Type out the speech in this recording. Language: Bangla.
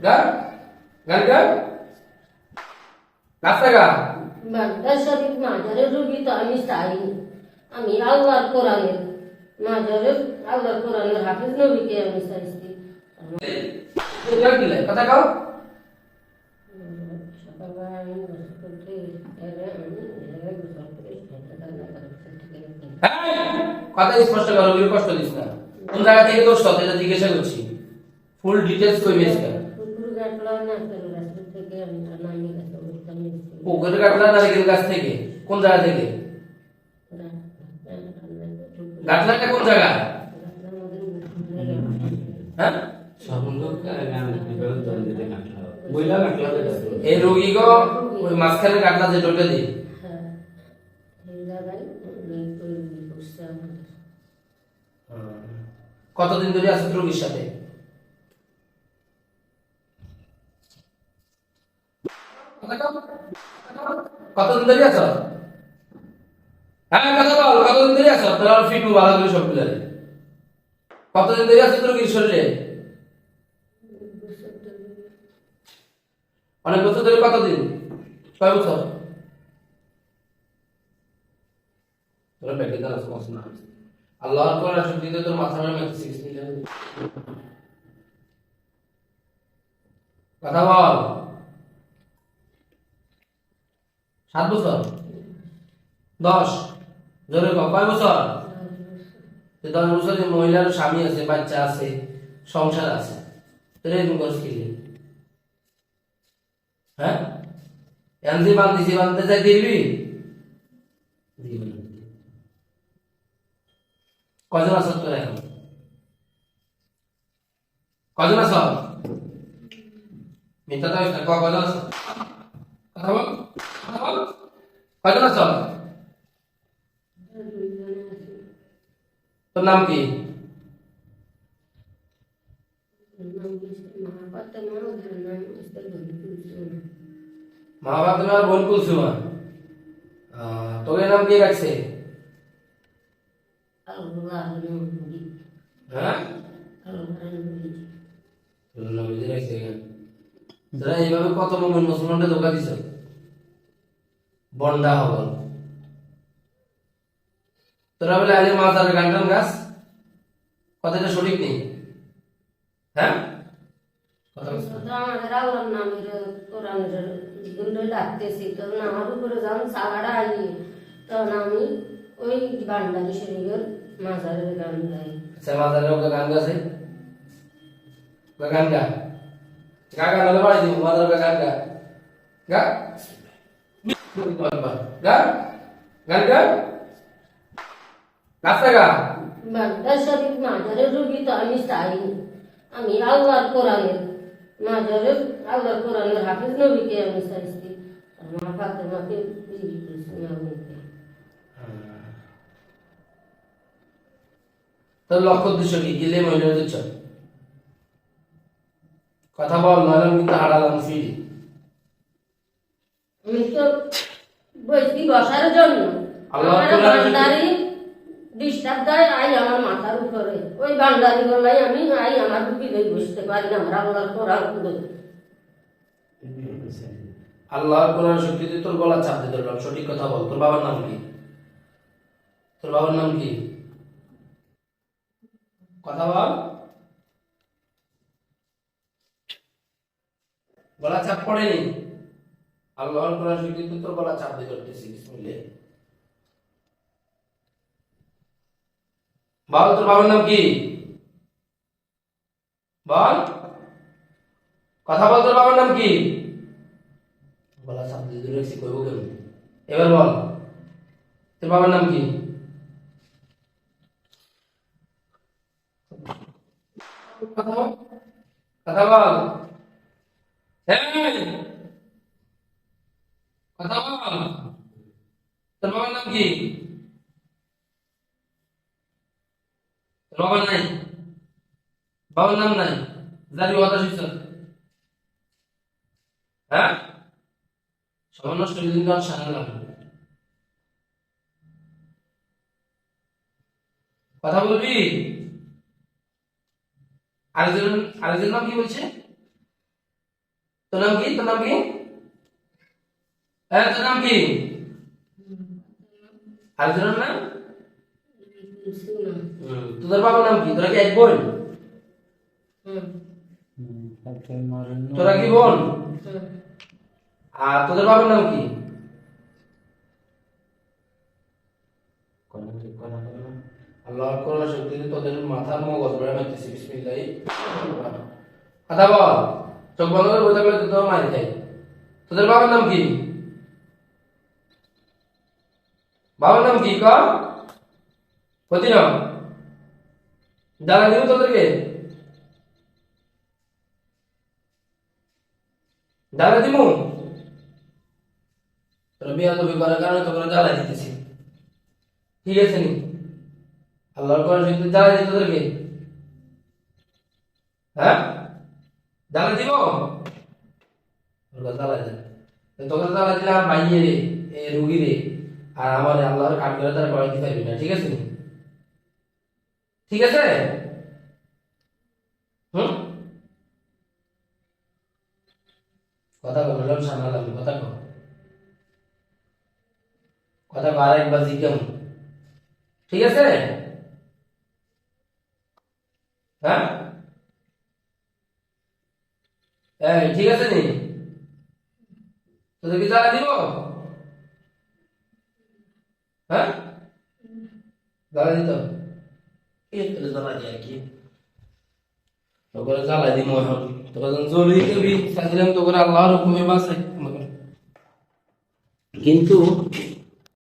গা গান গা রাস্তা গা বাগদাদ শরীফ মাজারের রুগী তো আমি চাইনি। আমি আল্লাহর কোরআনের মাজারের আল্লাহর কোরআনের হাফিজ নবীকে আমি চাইছি। কথা কও সকালবেলা আমি গোসল করতে গেলে আমি গোসল করে কথা স্পষ্ট করো, কষ্ট দিস না। কোন জায়গা থেকে তোর সাথে এটা জিজ্ঞাসা করছি, ফুল ডিটেইলস কইবি আজকে। পুকুর গাটলা না রাস্তা থেকে আমি নামি গেছে অবস্থা নিয়েছি। পুকুর কাটলা নারিকেল গাছ থেকে? কোন জায়গা থেকে? গাটলাটা কোন জায়গা? হ্যাঁ এই রোগী গো ওই মাঝখানে গাটলা যে টোটা দি কতদিন ধরে আছো রোগীর সাথে? কতদিন ধরে আছো? হ্যাঁ কথা বল, কতদিন ধরে আছো? তোর ফিট ভালো করে সব বুঝালে। কতদিন ধরে আছো রোগীর শরীরে? অনেক বছর ধরে। কতদিন? কয় বছর? তোরা পেটে দাঁড়া সমস্যা না। আল্লাহর কোরআন শক্তি দিয়ে তোর মাথা মেরে মেরে 6 মিলিয়ন কথা বল। 7 বছর 10 জোরে কও কয় বছর? 10 বছর। যে মহিলার স্বামী আছে, বাচ্চা আছে, সংসার আছে, তোর এরকম করছিস কি? হ্যাঁ এমনি বানতে চাই দিবি? কজন আছ তোর এখন? কজন আছ? মিথ্যা তো না, কজন আছ? কথা বল, কথা বল। কজন আছ? তোর নাম কি? মহাভারতের বোন কুলসুমা। তোর নাম কি রাখছে? হ্যাঁ তোরা এইভাবে কত মুমিন মুসলমানকে ধোকা দিছ। বন্ডা হবল তোরা বলে আজ মাজারের গান গাছ, কথাটা সঠিক নেই। হ্যাঁ আমাদের আল্লাহর নামের কোরআনের গুলো ডাকতেছি, তখন আমার উপরে যখন সাগাটা আইলি তখন আমি ওই বান্ডারি শরীফের মাজারের গান গাই। আচ্ছা মাজারের ওকে গান গাছে গান গা গা গান হলে বাড়ি দিব। মাজারের গান গা গা গা গান গা রাস্তা গা বাগদাদ শরীফ মাজারের রুগী তো আমি চাইনি। আমি আল্লাহর কোরআনের মাজারের আল্লাহর কোরআনের হাফিজ নবীকে আমি চাইছি। আমার ফাতেমাকে বিয়ে করেছি আমি। তোর লক্ষ্য উদ্দেশ্য কি? গেলে মহিলাদের চল কথা বল, নয়তো কিন্তু হারালাম ফিরি। আমি তো বসি বসার জন্য আমার বান্ডারি ডিস্টার্ব দেয়, আই আমার মাথার উপরে ওই বান্ডারি গলাই আমি আই আমার বুকিলেই বসতে পারি না। আমার আল্লাহর কোরআন খুলে আল্লাহর কোরআন শক্তিতে তোর গলা চাপ দিতে ধরলাম। সঠিক কথা বল, তোর বাবার নাম কি? তোর বাবার নাম কি? কথা বল, গলা চাপ পড়েনি। আল্লাহর কোরআন শক্তিতে তোর গলা চাপ দিয়ে ধরতেছি। বিসমিল্লাহ বল, তোর বাবার নাম কি? বল, কথা বল, তোর বাবার নাম কি? গলা চাপ দিয়ে ধরেছি, কইব কেন? এবার বল, তোর বাবার নাম কি? কথা বল, কথা বল, কথা বল। তোর বাবার নাম কি? তোর বাবার নাই? বাবার নাম নাই? জারি কথা শিখছ? হ্যাঁ সবার নষ্ট দিন কাল সারা লাগবে। কথা বলবি? আরেকজন নাম কি বলছে? তোর নাম কি? তোর নাম কি? হ্যাঁ, তোর নাম কি? আরেকজনের নাম? তোদের বাবার নাম কি? তোরা কি এক বোন? তোরা কি বোন? আর তোদের বাবার নাম কি? আল্লাহর করুণা শক্তিতে তোদের মাথার মগজ বেড়ে মারতেছি। বিসমিল্লাহ। কথা বল। চোখ বন্ধ করে বসে থাকলে তোর মারি খাই। তোদের বাবার নাম কি? বাবার নাম কি? ক কতি নাম? জানা দিব তোদেরকে? জানা দিব? তোরা বিয়া তবে করার কারণে তোকে জ্বালাই দিতেছি। ঠিক আছে নি? আল্লাহর কোরআন শরীফে জ্বালাই দিই তোদেরকে? হ্যাঁ, জ্বালাই দিব? তোরা জ্বালাই দেন। তোকে জ্বালাই দিলে আমার ভাইয়ে রে, এ রুগী রে, আর আমার আল্লাহর কাঠ করে তারা করাইতে পারবি না। ঠিক আছে নি? ঠিক আছে? হুম, কথা বললাম সামলালাম, কথা কর, কথা বার একবার জিজ্ঞাম। ঠিক আছে? হ্যাঁ, এই ঠিক আছে নি? তোদেরকে জ্বালা দিব? হ্যাঁ, জ্বালা দিত? জ্বালা দিয়ে কি তোকে জ্বালা দিব এখন। তোরা যখন জরুরি করবি চাইছিলাম তোকে আল্লাহর হুকুমে বাঁচাই, কিন্তু